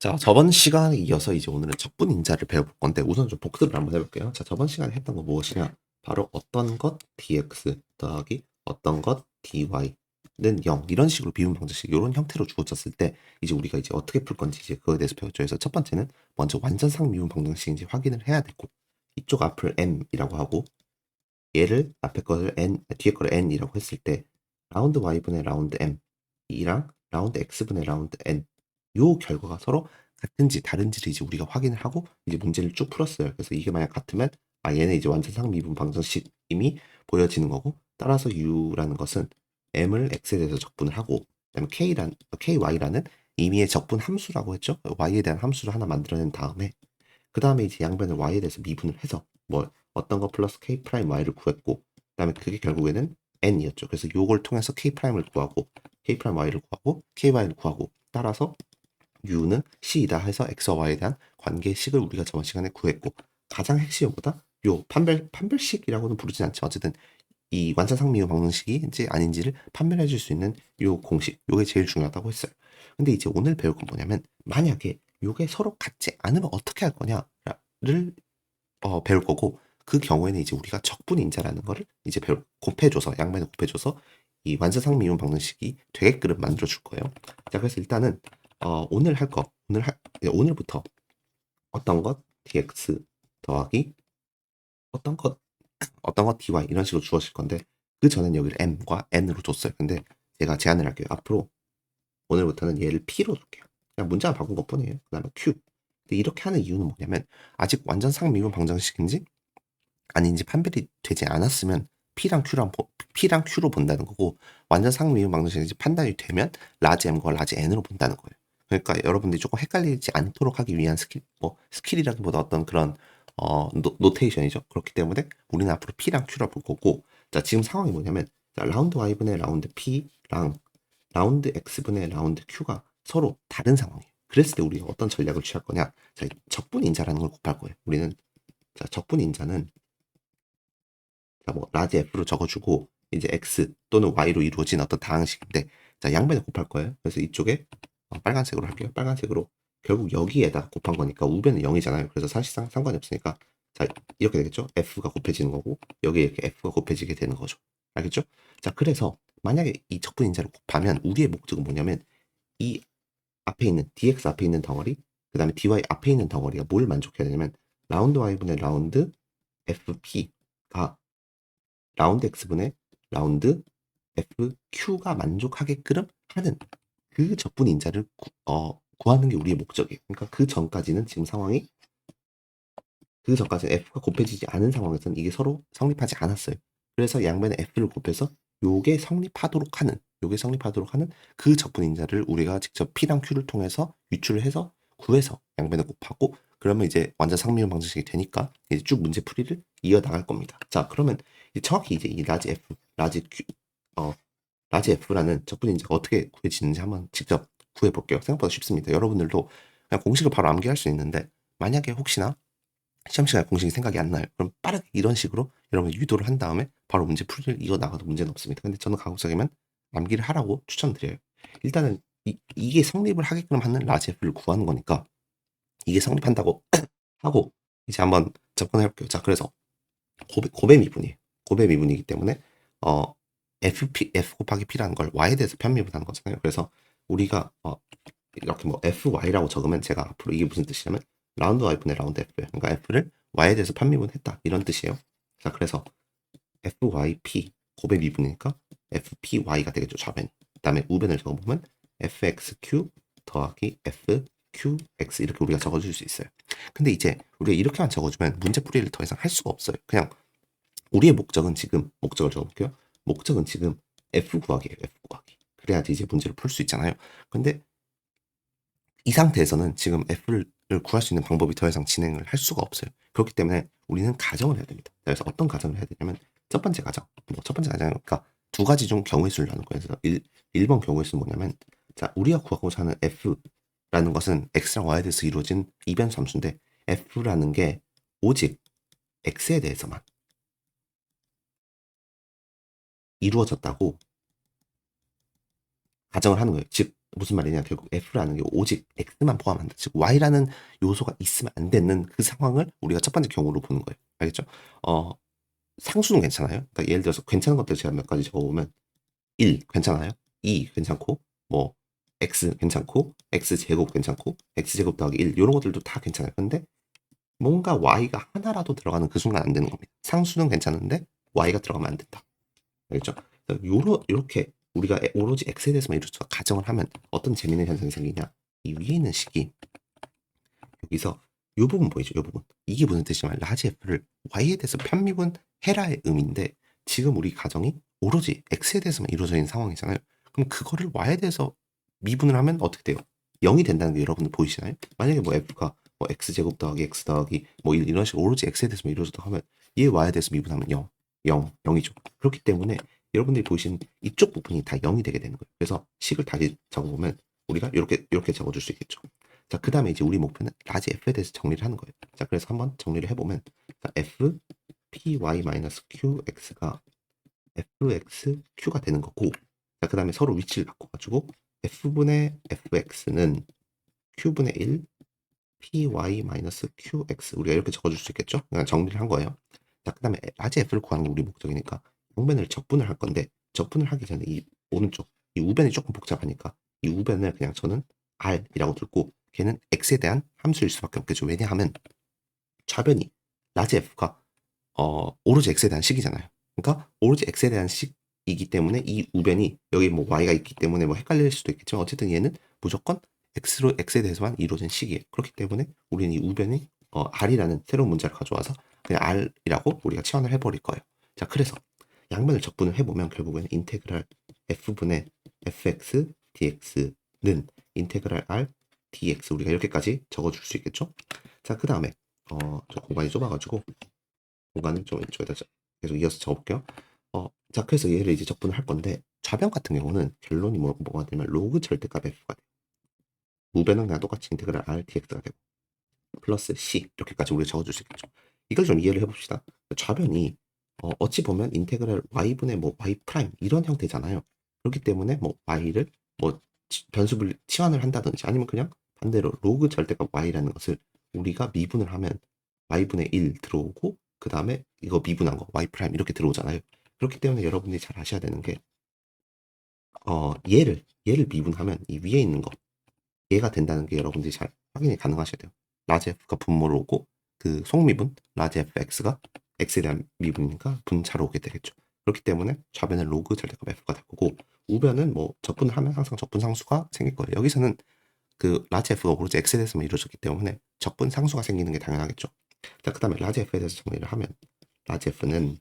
자, 저번 시간에 이어서 이제 오늘은 적분 인자를 배워볼 건데 우선 좀 복습을 한번 해볼게요. 자, 저번 시간에 했던 거 무엇이냐? 바로 어떤 것 dx 더하기 어떤 것 dy는 0 이런 식으로 미분 방정식 이런 형태로 주어졌을 때 이제 우리가 이제 어떻게 풀 건지 이제 그거에 대해서 배웠죠. 그래서 첫 번째는 먼저 완전상 미분 방정식인지 확인을 해야 되고 이쪽 앞을 m이라고 하고 얘를 앞에 거를 n, 뒤에 거를 n이라고 했을 때 라운드 y분의 라운드 m 이랑 라운드 x분의 라운드 n 요 결과가 서로 같은지 다른지를 이제 우리가 확인을 하고 이제 문제를 쭉 풀었어요. 그래서 이게 만약 같으면 얘는 이제 완전 상미분 방정식 이미 보여지는 거고 따라서 u라는 것은 m을 x에 대해서 적분을 하고 그다음에 ky라는 임의의 적분 함수라고 했죠. y에 대한 함수를 하나 만들어낸 다음에 그 다음에 이제 양변을 y에 대해서 미분을 해서 뭐 어떤 거 플러스 k 프라임 y를 구했고 그 다음에 그게 결국에는 n이었죠. 그래서 요걸 통해서 k 프라임을 구하고 k 프라임 y를 구하고 ky를 구하고 따라서 u는 c이다 해서 x와 y에 대한 관계식을 우리가 저번 시간에 구했고 가장 핵심보다 요 판별식이라고는 부르진 않지만 어쨌든 이 완차상미분 방정식인지 아닌지를 판별해 줄 수 있는 요 공식 요게 제일 중요하다고 했어요. 근데 이제 오늘 배울 건 뭐냐면 만약에 요게 서로 같지 않으면 어떻게 할 거냐를 배울 거고 그 경우에는 이제 우리가 적분인자라는 거를 이제 곱해줘서 양면을 곱해줘서 이 완차상미분 방정식이 되게끔 만들어 줄 거예요. 자, 그래서 일단은 오늘 할 거 오늘부터 어떤 것 dx 더하기 어떤 것 dy 이런 식으로 주어질 건데 그 전엔 여기를 m과 n으로 줬어요. 근데 제가 제안을 할게요. 앞으로 오늘부터는 얘를 p로 줄게요. 그냥 문자만 바꾼 것 뿐이에요. 그 다음에 q. 근데 이렇게 하는 이유는 뭐냐면 아직 완전 상미분 방정식인지 아닌지 판별이 되지 않았으면 P랑 Q로 본다는 거고 완전 상미분 방정식인지 판단이 되면 라지 M과 라지 N으로 본다는 거예요. 그러니까 여러분들이 조금 헷갈리지 않도록 하기 위한 스킬이라기보다 어떤 그런 노테이션이죠. 그렇기 때문에 우리는 앞으로 P랑 Q라 볼 거고 자, 지금 상황이 뭐냐면 자, 라운드 Y분의 라운드 P랑 라운드 X분의 라운드 Q가 서로 다른 상황이에요. 그랬을 때 우리가 어떤 전략을 취할 거냐? 자, 적분 인자라는 걸 곱할 거예요. 우리는 자, 적분 인자는 자, 뭐 라지 F로 적어주고 이제 X 또는 Y로 이루어진 어떤 다항식인데 자, 양변에 곱할 거예요. 그래서 이쪽에 빨간색으로 할게요. 빨간색으로 결국 여기에다 곱한 거니까 우변은 0이잖아요. 그래서 사실상 상관이 없으니까 자, 이렇게 되겠죠. F가 곱해지는 거고 여기에 이렇게 F가 곱해지게 되는 거죠. 알겠죠? 자, 그래서 만약에 이 적분 인자를 곱하면 우리의 목적은 뭐냐면 이 앞에 있는 dx 앞에 있는 덩어리 그 다음에 dy 앞에 있는 덩어리가 뭘 만족해야 되냐면 라운드 y분의 라운드 fp가 라운드 x분의 라운드 fq가 만족하게끔 하는 그 적분 인자를 구하는 게 우리의 목적이에요. 그러니까 그 전까지는 지금 상황이 그 전까지는 f가 곱해지지 않은 상황에서는 이게 서로 성립하지 않았어요. 그래서 양변에 f를 곱해서 요게 성립하도록 하는 그 적분 인자를 우리가 직접 p랑 q를 통해서 유출을 해서 구해서 양변에 곱하고 그러면 이제 완전 상미분 방정식이 되니까 이제 쭉 문제 풀이를 이어 나갈 겁니다. 자, 그러면 정확히 이제 이 라지 f, 라지 q, 라지 f라는 적분 인자가 어떻게 구해지는지 한번 직접 구해 볼게요. 생각보다 쉽습니다. 여러분들도 그냥 공식을 바로 암기할 수 있는데 만약에 혹시나 시험 시간에 공식이 생각이 안 나요. 그럼 빠르게 이런 식으로 여러분 유도를 한 다음에 바로 문제 풀이를 이어 나가도 문제는 없습니다. 근데 저는 가급적이면 암기를 하라고 추천드려요. 일단은 이게 성립을 하게끔 하는 라지 F를 구하는 거니까 이게 성립한다고 하고 이제 한번 접근해 볼게요. 자, 그래서 고배 미분이에요. 고배 미분이기 때문에 어 F 곱하기 P라는 걸 Y에 대해서 편미분하는 거잖아요. 그래서 우리가 이렇게 뭐 FY라고 적으면 제가 앞으로 이게 무슨 뜻이냐면 라운드 Y분의 라운드 F예요. 그러니까 F를 Y에 대해서 편미분했다 이런 뜻이에요. 자, 그래서 FYP 곱의 미분이니까 FPY가 되겠죠. 좌변이. 그 다음에 우변을 적어보면 FXQ 더하기 FQX 이렇게 우리가 적어줄 수 있어요. 근데 이제 우리가 이렇게만 적어주면 문제 풀이를 더 이상 할 수가 없어요. 그냥 우리의 목적은 지금 목적을 적어볼게요. 목적은 지금 F 구하기예요. F 구하기. 그래야지 이제 문제를 풀 수 있잖아요. 근데 이 상태에서는 지금 F를 구할 수 있는 방법이 더 이상 진행을 할 수가 없어요. 그렇기 때문에 우리는 가정을 해야 됩니다. 그래서 어떤 가정을 해야 되냐면 첫 번째 가정, 첫 번째 가정은 그러니까 두 가지 중 경우의 수를 나눌 거예요. 그래서 1번 경우의 수는 뭐냐면 자, 우리가 구하고자 하는 F라는 것은 X랑 Y에 대해서 이루어진 이변수 함수인데 F라는 게 오직 X에 대해서만 이루어졌다고 가정을 하는 거예요. 즉 무슨 말이냐 결국 f라는 게 오직 x만 포함한다. 즉 y라는 요소가 있으면 안 되는 그 상황을 우리가 첫 번째 경우로 보는 거예요. 알겠죠? 상수는 괜찮아요. 그러니까 예를 들어서 괜찮은 것들 제가 몇 가지 적어보면 1 괜찮아요. 2 괜찮고 뭐 x 괜찮고 x 제곱 괜찮고 x 제곱 더하기 1 이런 것들도 다 괜찮아요. 근데 뭔가 y가 하나라도 들어가는 그 순간 안 되는 겁니다. 상수는 괜찮은데 y가 들어가면 안 된다. 알겠죠? 이렇게 우리가 오로지 x에 대해서만 이루어서 가정을 하면 어떤 재미있는 현상이 생기냐? 이 위에 있는 식이 여기서 이 부분 보이죠? 이 부분. 이게 무슨 뜻이냐면 라지 f를 y에 대해서 편미분해라의 의미인데 지금 우리 가정이 오로지 x에 대해서만 이루어져 있는 상황이잖아요. 그럼 그거를 y에 대해서 미분을 하면 어떻게 돼요? 0이 된다는 게 여러분들 보이시나요? 만약에 뭐 f가 뭐 x제곱 더하기 x 더하기 뭐 이런 식으로 오로지 x에 대해서만 이루어졌다 하면 얘 y에 대해서 미분하면 0, 0, 0이죠. 그렇기 때문에 여러분들이 보시는 이쪽 부분이 다 0이 되게 되는 거예요. 그래서 식을 다시 적어보면 우리가 이렇게 적어줄 수 있겠죠. 자, 그 다음에 이제 우리 목표는 라지 f에 대해서 정리를 하는 거예요. 자, 그래서 한번 정리를 해보면 자, f py-qx가 fxq가 되는 거고 자, 그 다음에 서로 위치를 바꿔가지고 f분의 fx는 q분의 1 py-qx 우리가 이렇게 적어줄 수 있겠죠? 그냥 정리를 한 거예요. 자, 그 다음에 라지 f를 구하는 게 우리 목적이니까 양변을 적분을 할 건데 적분을 하기 전에 이 오른쪽 이 우변이 조금 복잡하니까 이 우변을 그냥 저는 r이라고 두고 걔는 x에 대한 함수일 수밖에 없겠죠. 왜냐하면 좌변이 라지 f가 오로지 x에 대한 식이잖아요. 그러니까 오로지 x에 대한 식이기 때문에 이 우변이 여기 뭐 y가 있기 때문에 뭐 헷갈릴 수도 있겠지만 어쨌든 얘는 무조건 x에 대해서만 이루어진 식이에요. 그렇기 때문에 우리는 이 우변이 r이라는 새로운 문자를 가져와서 그냥 r이라고 우리가 치환을 해버릴 거예요. 자, 그래서 양면을 적분을 해보면 결국에는 인테그랄 f분의 fx dx는 인테그랄 r dx 우리가 이렇게까지 적어줄 수 있겠죠? 자, 그 다음에 저 공간이 좁아가지고 공간을 좀 저기다 계속 이어서 적어볼게요. 자, 그래서 얘를 이제 적분을 할 건데 좌변 같은 경우는 결론이 뭐가 되면 로그 절대값 f가 돼요. 우변은 그냥 똑같이 인테그랄 r dx가 되고 플러스 c 이렇게까지 우리가 적어줄 수 있겠죠. 이걸 좀 이해를 해봅시다. 좌변이 어찌 보면 인테그랄 y분의 뭐 y 프라임 이런 형태잖아요. 그렇기 때문에 뭐 y를 뭐 변수를 치환을 한다든지 아니면 그냥 반대로 로그 절대값 y라는 것을 우리가 미분을 하면 y분의 1 들어오고 그 다음에 이거 미분한 거 y 프라임 이렇게 들어오잖아요. 그렇기 때문에 여러분들이 잘 아셔야 되는 게 얘를 미분하면 이 위에 있는 거 얘가 된다는 게 여러분들이 잘 확인이 가능하셔야 돼요. 라지 f가 분모로 오고 그 속미분 라지 fx가 x에 대한 미분이니까 분차로 오게 되겠죠. 그렇기 때문에 좌변은 로그 절대값 f가 될 거고 우변은 뭐 적분을 하면 항상 적분 상수가 생길 거예요. 여기서는 그 라지 f가 오로지 x에 대해서만 이루어졌기 때문에 적분 상수가 생기는 게 당연하겠죠. 자, 그 다음에 라지 f에 대해서 정리를 하면 라지 f는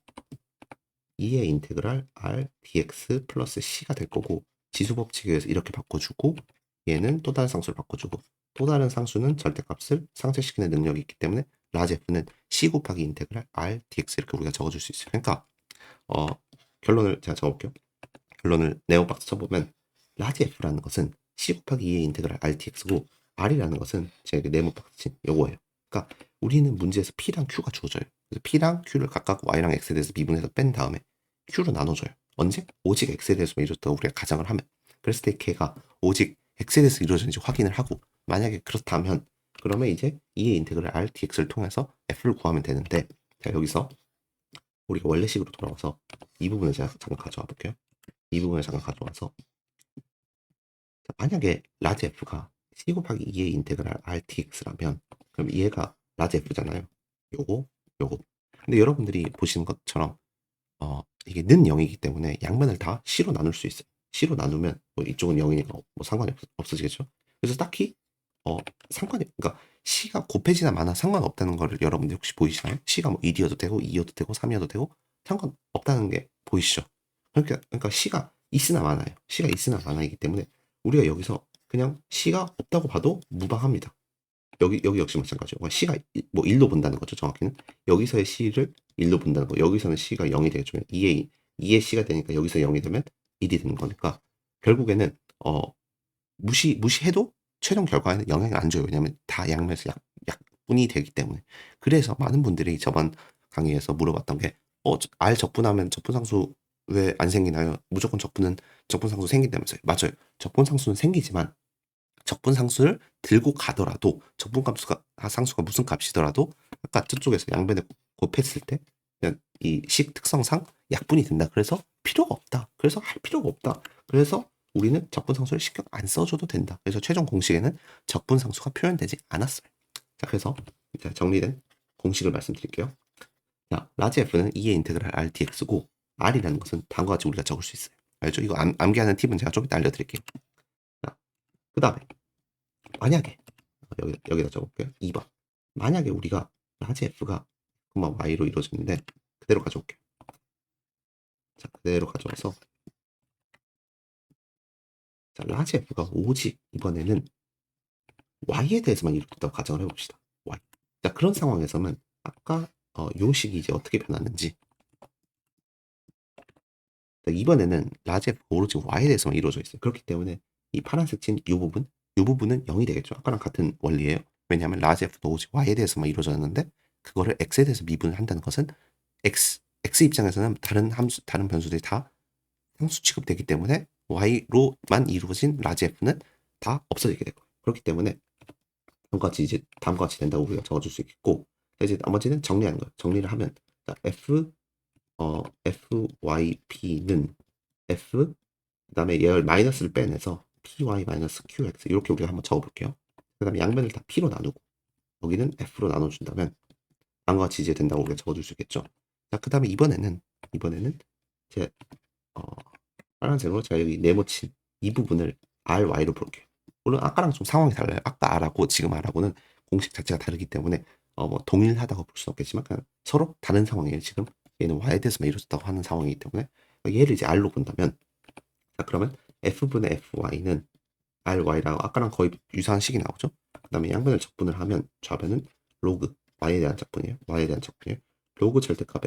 2의 인테그랄 r dx 플러스 c가 될 거고 지수 법칙에 의해서 이렇게 바꿔주고 얘는 또 다른 상수를 바꿔주고 또 다른 상수는 절대값을 상쇄시키는 능력이 있기 때문에 라지 f는 c 곱하기 인테그랄 r dx 이렇게 우리가 적어줄 수 있어요. 그러니까 결론을 제가 적어볼게요. 결론을 네오박스 쳐보면 라지 f라는 것은 c 곱하기 2의 인테그랄 r dx고 r이라는 것은 제가 네모박스 친 요거예요. 그러니까 우리는 문제에서 p랑 q가 주어져요. 그래서 p랑 q를 각각 y랑 x에 대해서 미분해서 뺀 다음에 q로 나눠줘요. 언제? 오직 x에 대해서만 이루어졌다고 우리가 가정을 하면. 그랬을 때 걔가 오직 x에 대해서 이루어졌는지 확인을 하고 만약에 그렇다면 그러면 이제 2의 인테그랄 r dx를 통해서 f를 구하면 되는데 자, 여기서 우리가 원래식으로 돌아와서 이 부분을 제가 잠깐 가져와 볼게요. 이 부분을 잠깐 가져와서 자, 만약에 라지 f가 c 곱하기 2의 인테그랄 r dx라면 그럼 얘가 라지 f잖아요. 요거. 근데 여러분들이 보시는 것처럼 이게 는 0이기 때문에 양면을 다 c로 나눌 수 있어요. c로 나누면 뭐 이쪽은 0이니까 뭐 상관이 없어지겠죠. 그래서 딱히 상관이 그러니까 c가 곱해지나 마나 상관없다는 거를 여러분들 혹시 보이시나요? c가 뭐 1이어도 되고 2여도 되고 3이어도 되고 상관없다는 게 보이시죠? 그러니까 c가 있으나 마나요. c가 있으나 마나이기 때문에 우리가 여기서 그냥 c가 없다고 봐도 무방합니다. 여기 역시 마찬가지죠. 그러니까 c가 뭐 1로 본다는 거죠. 정확히는 여기서의 c를 1로 본다는 거. 여기서는 c가 0이 되겠죠. 2의 c가 되니까 여기서 0이 되면 1이 되는 거니까 결국에는 무시해도 최종 결과에는 영향을 안 줘요. 왜냐하면 다 양면에서 약분이 되기 때문에. 그래서 많은 분들이 저번 강의에서 물어봤던 게 R 적분하면 적분상수 왜 안 생기나요? 무조건 적분상수 생긴다면서요. 맞아요. 적분상수는 생기지만 적분상수를 들고 가더라도 상수가 무슨 값이더라도 아까 저쪽에서 양변에 곱했을 때 그냥 이 식 특성상 약분이 된다. 그래서 필요가 없다. 그래서 할 필요가 없다. 그래서 우리는 적분상수를 신경 안 써줘도 된다. 그래서 최종 공식에는 적분상수가 표현되지 않았어요. 자, 그래서 이제 정리된 공식을 말씀드릴게요. 자, 라지 F는 2의 인테그랄 R dx고 R이라는 것은 다음과 같이 우리가 적을 수 있어요. 알죠? 이거 암기하는 팁은 제가 좀 이따 알려드릴게요. 자, 그 다음에 만약에 여기다 적어볼게요. 2번. 만약에 우리가 라지 F가 Y로 이루어지는데 그대로 가져올게요. 자, 그대로 가져와서 자, 라지 F가 오직 이번에는 Y에 대해서만 이루어졌다고 가정을 해봅시다. Y. 자, 그런 상황에서는 아까 요 식이 이제 어떻게 변하는지 이번에는 라지 F가 오로지 Y에 대해서만 이루어져 있어요. 그렇기 때문에 이 파란색 친 이 부분은 0이 되겠죠. 아까랑 같은 원리예요. 왜냐하면 라지 F도 오직 Y에 대해서만 이루어졌는데 그거를 X에 대해서 미분을 한다는 것은 X 입장에서는 다른 변수들이 다 상수 취급되기 때문에 Y로만 이루어진 라지 F는 다 없어지게 되고 그렇기 때문에 다음과 같이 된다고 우리가 적어줄 수 있겠고 이제 나머지는 정리하는 거예요. 정리를 하면 FYP는 F 그다음에 얘를 마이너스를 빼내서 PY 마이너스 QX 이렇게 우리가 한번 적어볼게요. 그다음에 양변을 다 P로 나누고 여기는 F로 나눠준다면 다음과 같이 이제 된다고 우리가 적어줄 수 있겠죠. 자, 그다음에 이번에는 제 빨간색으로 제가 여기 네모친 이 부분을 RY로 볼게요. 물론 아까랑 좀 상황이 달라요. 아까 R하고 지금 R하고는 공식 자체가 다르기 때문에 뭐 동일하다고 볼 수는 없겠지만 그냥 서로 다른 상황이에요. 지금 얘는 Y에 대해서만 이루어졌다고 하는 상황이기 때문에 얘를 이제 R로 본다면 자, 그러면 F분의 FY는 RY랑 아까랑 거의 유사한 식이 나오죠. 그 다음에 양변을 적분을 하면 좌변은 로그 Y에 대한 적분이에요. 로그 절대값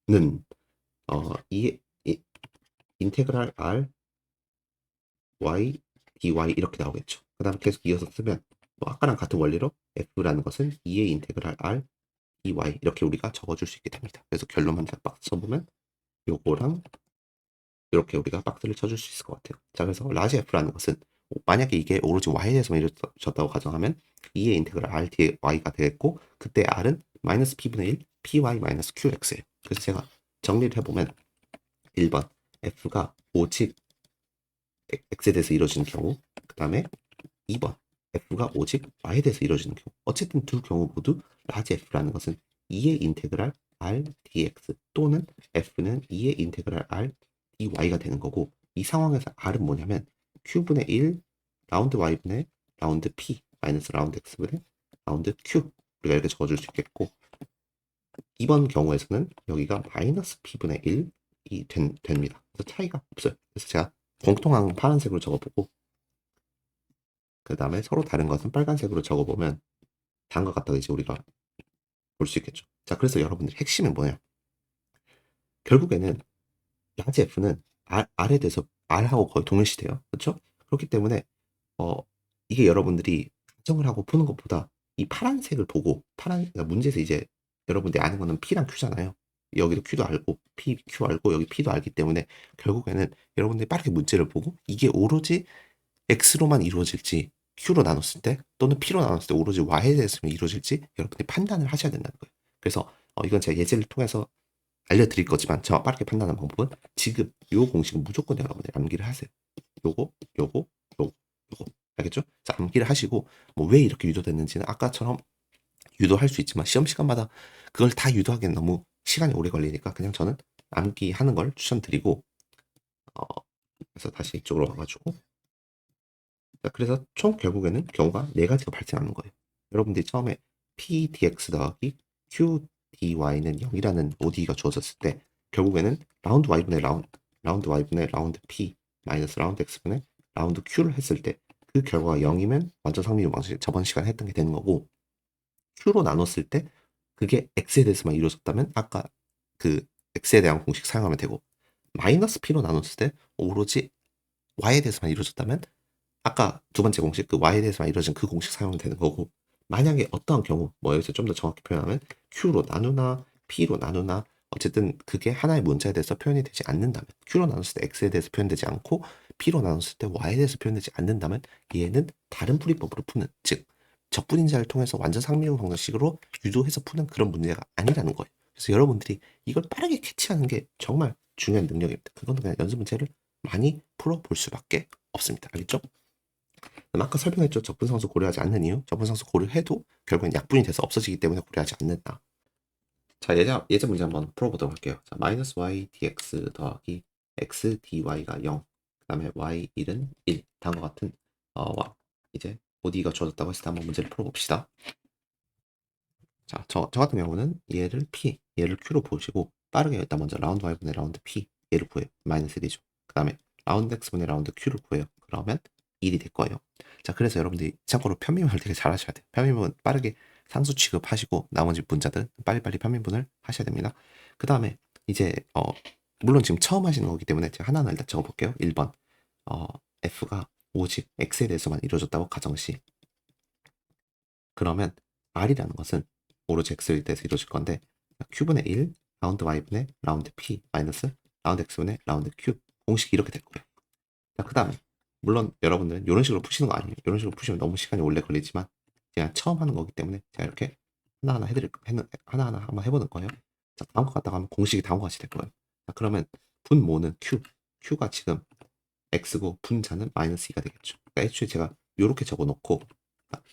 F는 이 인테그랄 R Y dy 이렇게 나오겠죠. 그 다음에 계속 이어서 쓰면 뭐 아까랑 같은 원리로 F라는 것은 2의 인테그랄 R dy 이렇게 우리가 적어줄 수 있게 됩니다. 그래서 결론만 딱 박스 쳐보면 요거랑 이렇게 우리가 박스를 쳐줄 수 있을 것 같아요. 자, 그래서 라지 F라는 것은 만약에 이게 오로지 Y에 대해서만 이루어졌다고 가정하면 2의 인테그랄 R dy가 되겠고 그때 R은 마이너스 P분의 1 Py 마이너스 QX예요. 그래서 제가 정리를 해보면 1번 F가 오직 X에 대해서 이루어지는 경우 그 다음에 2번 F가 오직 Y에 대해서 이루어지는 경우 어쨌든 두 경우 모두 라지 F라는 것은 2의 인테그랄 R dx 또는 F는 2의 인테그랄 R dy가 되는 거고 이 상황에서 R은 뭐냐면 Q분의 1 라운드 Y분의 라운드 P 마이너스 라운드 X분의 라운드 Q 우리가 이렇게 적어줄 수 있겠고 이번 경우에서는 여기가 마이너스 P분의 1이 됩니다. 그래서 차이가 없어요. 그래서 제가 공통한 파란색으로 적어보고 그 다음에 서로 다른 것은 빨간색으로 적어보면 다음과 같다고 이제 우리가 볼 수 있겠죠. 자, 그래서 여러분들 핵심은 뭐냐? 결국에는 라지 F는 R에 대해서 R하고 거의 동일시돼요. 그렇죠? 그렇기 때문에 이게 여러분들이 가정을 하고 푸는 것보다 이 파란색을 보고 그러니까 문제에서 이제 여러분들이 아는 거는 P랑 Q잖아요. 여기도 Q도 알고 P, Q 알고 여기 P도 알기 때문에 결국에는 여러분들이 빠르게 문제를 보고 이게 오로지 X로만 이루어질지 Q로 나눴을 때 또는 P로 나눴을 때 오로지 Y에 대해서만 이루어질지 여러분들이 판단을 하셔야 된다는 거예요. 그래서 이건 제가 예제를 통해서 알려드릴 거지만 저 빠르게 판단하는 방법은 지금 요 공식은 무조건 여러분들이 암기를 하세요. 요거 알겠죠? 자, 암기를 하시고 뭐 왜 이렇게 유도됐는지는 아까처럼 유도할 수 있지만 시험 시간마다 그걸 다 유도하기엔 너무 시간이 오래 걸리니까 그냥 저는 암기하는 걸 추천드리고 그래서 다시 이쪽으로 와가지고 자, 그래서 총 결국에는 경우가 네 가지가 발생하는 거예요. 여러분들이 처음에 P dx 더하기 Q dy는 0이라는 ODE가 주어졌을 때 결국에는 라운드 y분의 라운드 y분의 라운드 P 마이너스 라운드 x분의 라운드 Q를 했을 때 그 결과가 0이면 완전 상미분 방식 저번 시간에 했던 게 되는 거고 Q로 나눴을 때 그게 X에 대해서만 이루어졌다면 아까 그 X에 대한 공식 사용하면 되고 마이너스 P로 나눴을 때 오로지 Y에 대해서만 이루어졌다면 아까 두 번째 공식 그 Y에 대해서만 이루어진 그 공식 사용하면 되는 거고 만약에 어떠한 경우 뭐 여기서 좀 더 정확히 표현하면 Q로 나누나 P로 나누나 어쨌든 그게 하나의 문자에 대해서 표현이 되지 않는다면, Q로 나눴을 때 X에 대해서 표현되지 않고 P로 나눴을 때 Y에 대해서 표현되지 않는다면 얘는 다른 풀이법으로 푸는, 즉 적분인자를 통해서 완전 상미분 방정식으로 유도해서 푸는 그런 문제가 아니라는 거예요. 그래서 여러분들이 이걸 빠르게 캐치하는 게 정말 중요한 능력입니다. 그건 그냥 연습 문제를 많이 풀어볼 수밖에 없습니다. 알겠죠? 아까 설명했죠. 적분상수 고려하지 않는 이유. 적분상수 고려해도 결국엔 약분이 돼서 없어지기 때문에 고려하지 않는다. 자, 예제 문제 한번 풀어보도록 할게요. 자, 마이너스 y dx 더하기 x dy가 0, 그 다음에 y 1은 1. 다음과 같은 이제 OD가 주어졌다고 했을 때 한번 문제를 풀어봅시다. 자, 저 같은 경우는 얘를 P, 얘를 Q로 보시고 빠르게 일단 먼저 라운드 Y분의 라운드 P 얘를 구해요. 마이너스 1이죠. 그 다음에 라운드 X분의 라운드 Q를 구해요. 그러면 1이 될 거예요. 자, 그래서 여러분들이 참고로 편미분을 되게 잘 하셔야 돼요. 편미분 빠르게 상수 취급하시고 나머지 문자들 빨리빨리 편미분을 하셔야 됩니다. 그 다음에 이제 물론 지금 처음 하시는 거기 때문에 제가 하나하나 일단 적어볼게요. 1번 F가 오직 X에 대해서만 이루어졌다고 가정시, 그러면 R이라는 것은 오로지 X에 대해서 이루어질 건데 Q분의 1 라운드 Y분의 라운드 P 마이너스 라운드 X분의 라운드 Q, 공식이 이렇게 될 거예요. 자, 그 다음에 물론 여러분들은 이런 식으로 푸시는 거 아니에요. 이런 식으로 푸시면 너무 시간이 오래 걸리지만 제가 처음 하는 거기 때문에 제가 이렇게 하나하나 한번 해보는 거예요. 자, 다음 거 갖다가 하면 공식이 다음과 같이 될 거예요. 자, 그러면 분모는 Q가 지금 X고 분자는 마이너스 2가 되겠죠. 그러니까 애초에 제가 이렇게 적어놓고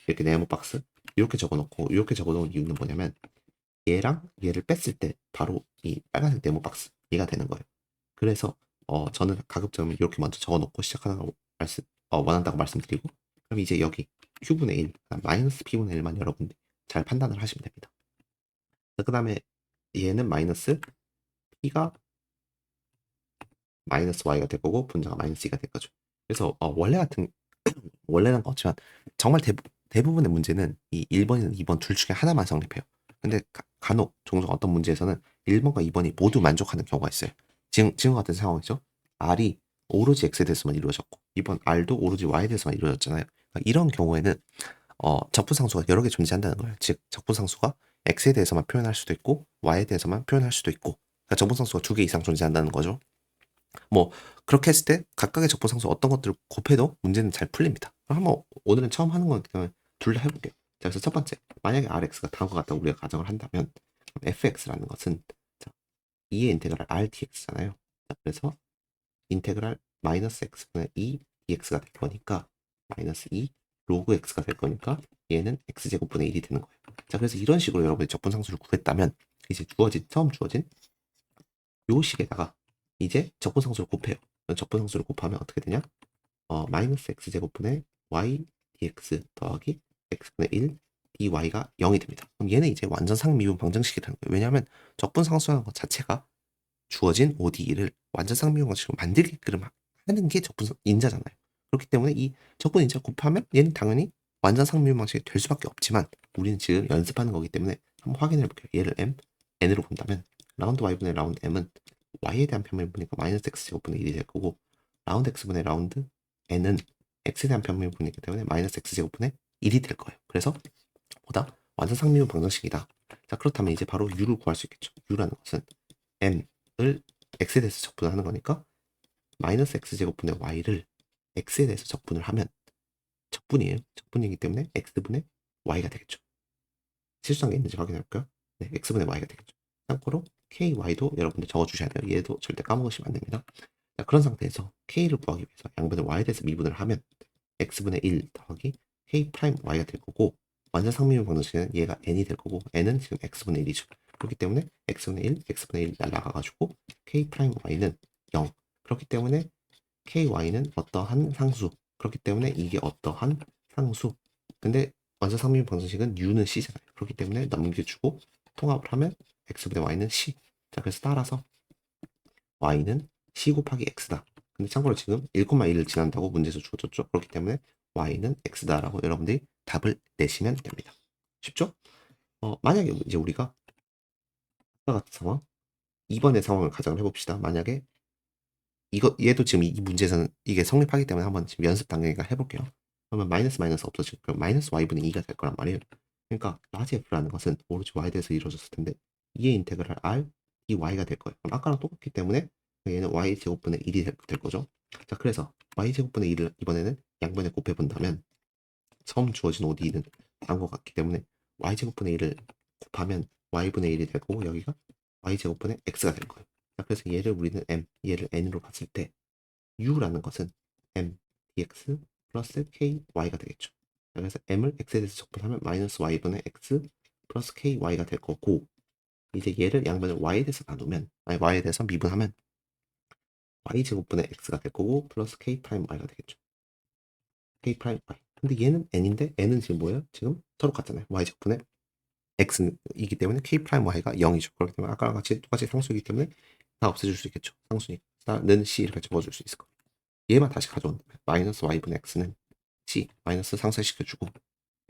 이렇게 네모 박스 이렇게 적어놓고 이렇게 적어놓은 이유는 뭐냐면 얘랑 얘를 뺐을 때 바로 이 빨간색 네모 박스 얘가 되는 거예요. 그래서 저는 가급적이면 이렇게 먼저 적어놓고 시작하라고 원한다고 말씀드리고, 그럼 이제 여기 Q분의 1, 마이너스 P분의 1만 여러분들 잘 판단을 하시면 됩니다. 그 다음에 얘는 마이너스 P가 마이너스 Y가 될 거고 분자가 마이너스 2가 될 거죠. 그래서 원래는 그렇지만 정말 대부분의 문제는 이 1번이나 2번 둘 중에 하나만 성립해요. 근데 간혹 종종 어떤 문제에서는 1번과 2번이 모두 만족하는 경우가 있어요. 지금 같은 상황이죠. R이 오로지 X에 대해서만 이루어졌고 이번 R도 오로지 Y에 대해서만 이루어졌잖아요. 그러니까 이런 경우에는 적분상수가 여러 개 존재한다는 거예요. 즉 적분상수가 X에 대해서만 표현할 수도 있고 Y에 대해서만 표현할 수도 있고, 그러니까 적분상수가 2개 이상 존재한다는 거죠. 뭐 그렇게 했을 때 각각의 적분상수 어떤 것들을 곱해도 문제는 잘 풀립니다. 그럼 한번 오늘은 처음 하는 거기 때문에 둘 다 해볼게요. 자, 그래서 첫 번째, 만약에 Rx가 다음과 같다고 우리가 가정을 한다면 fx라는 것은 2의 인테그랄 RDX잖아요. 자, 그래서 인테그랄 마이너스 x분의 2 dx가 될 거니까 마이너스 2 로그 x가 될 거니까 얘는 x제곱분의 1이 되는 거예요. 자, 그래서 이런 식으로 여러분이 적분상수를 구했다면 이제 처음 주어진 요 식에다가 이제 적분상수를 곱해요. 적분상수를 곱하면 어떻게 되냐? 마이너스 x제곱분의 y dx 더하기 x분의 1 dy가 0이 됩니다. 그럼 얘는 이제 완전 상미분 방정식이 되는 거예요. 왜냐하면 적분상수라는 것 자체가 주어진 ODE를 완전 상미분 방식으로 만들게끔 하는 게 적분인자잖아요. 그렇기 때문에 이 적분인자 곱하면 얘는 당연히 완전 상미분 방식이 될 수밖에 없지만 우리는 지금 연습하는 거기 때문에 한번 확인해 볼게요. 얘를 n으로 본다면 라운드 y분의 라운드 m은 y에 대한 편미분이니까 마이너스 x제곱분의 1이 될 거고, 라운드 x분의 라운드 n은 x에 대한 편미분이기 때문에 마이너스 x제곱분의 1이 될 거예요. 그래서 보다 완전 상미분 방정식이다. 자, 그렇다면 이제 바로 u를 구할 수 있겠죠. u라는 것은 m을 x에 대해서 적분을 하는 거니까 마이너스 x제곱분의 y를 x에 대해서 적분을 하면 적분이에요. 적분이기 때문에 x분의 y가 되겠죠. 실수한 게 있는지 확인해볼까요? 네, x분의 y가 되겠죠. 참고로 ky도 여러분들 적어주셔야 돼요. 얘도 절대 까먹으시면 안 됩니다. 자, 그런 상태에서 k를 구하기 위해서 양변을 y에 대해서 미분을 하면 x분의 1 더하기 k 프라임 y가 될 거고, 완전 상미분 방정식은 얘가 n이 될 거고 n은 지금 x분의 1이죠. 그렇기 때문에 x분의 1, x분의 1 날라가가지고 k 프라임 y는 0. 그렇기 때문에 ky는 어떠한 상수. 그렇기 때문에 이게 어떠한 상수. 근데 완전 상미분 방정식은 u는 c잖아요. 그렇기 때문에 넘겨주고 통합을 하면 x분의 y는 c. 자, 그래서 따라서 y는 c 곱하기 x다. 근데 참고로 지금 1,1을 지난다고 문제에서 주어졌죠. 그렇기 때문에 y는 x다라고 여러분들이 답을 내시면 됩니다. 쉽죠? 만약에 이제 우리가 아까 같은 상황, 2번의 상황을 가정을 해봅시다. 만약에 얘도 지금 이 문제에서는 이게 성립하기 때문에 한번 지금 연습 단계니까 해볼게요. 그러면 마이너스 마이너스 없어지고 그럼 마이너스 y분의 2가 될 거란 말이에요. 그러니까 라지 f라는 것은 오로지 y에 대해서 이루어졌을 텐데 2의 인테그랄 r dy가 될 거예요. 그럼 아까랑 똑같기 때문에 얘는 y제곱분의 1이 될 거죠. 자, 그래서 y제곱분의 1을 이번에는 양변에 곱해본다면 처음 주어진 OD는 딴 것 같기 때문에 y제곱분의 1을 곱하면 y분의 1이 되고 여기가 y제곱분의 x가 될 거예요. 자, 그래서 얘를 우리는 얘를 n으로 봤을 때 u라는 것은 m dx 플러스 ky가 되겠죠. 자, 그래서 m을 x에 대해서 적분하면 마이너스 y분의 x 플러스 ky가 될 거고 이제 얘를 양변을 y에 대해서 나누면 아니 y에 대해서 미분하면 y제곱분의 x가 될 거고 플러스 k 프라임 y가 되겠죠. k 프라임 y. 근데 얘는 n인데 n은 지금 뭐예요? 지금 서로 같잖아요. y제곱분의 x이기 때문에 k 프라임 y가 0이죠. 그렇기 때문에 아까랑 같이 똑같이 상수이기 때문에 다 없애줄 수 있겠죠. 상수니까 는 c 이렇게 적어줄 수 있을 거예요. 얘만 다시 가져온다면 마이너스 y분의 x는 c 마이너스 상쇄시켜주고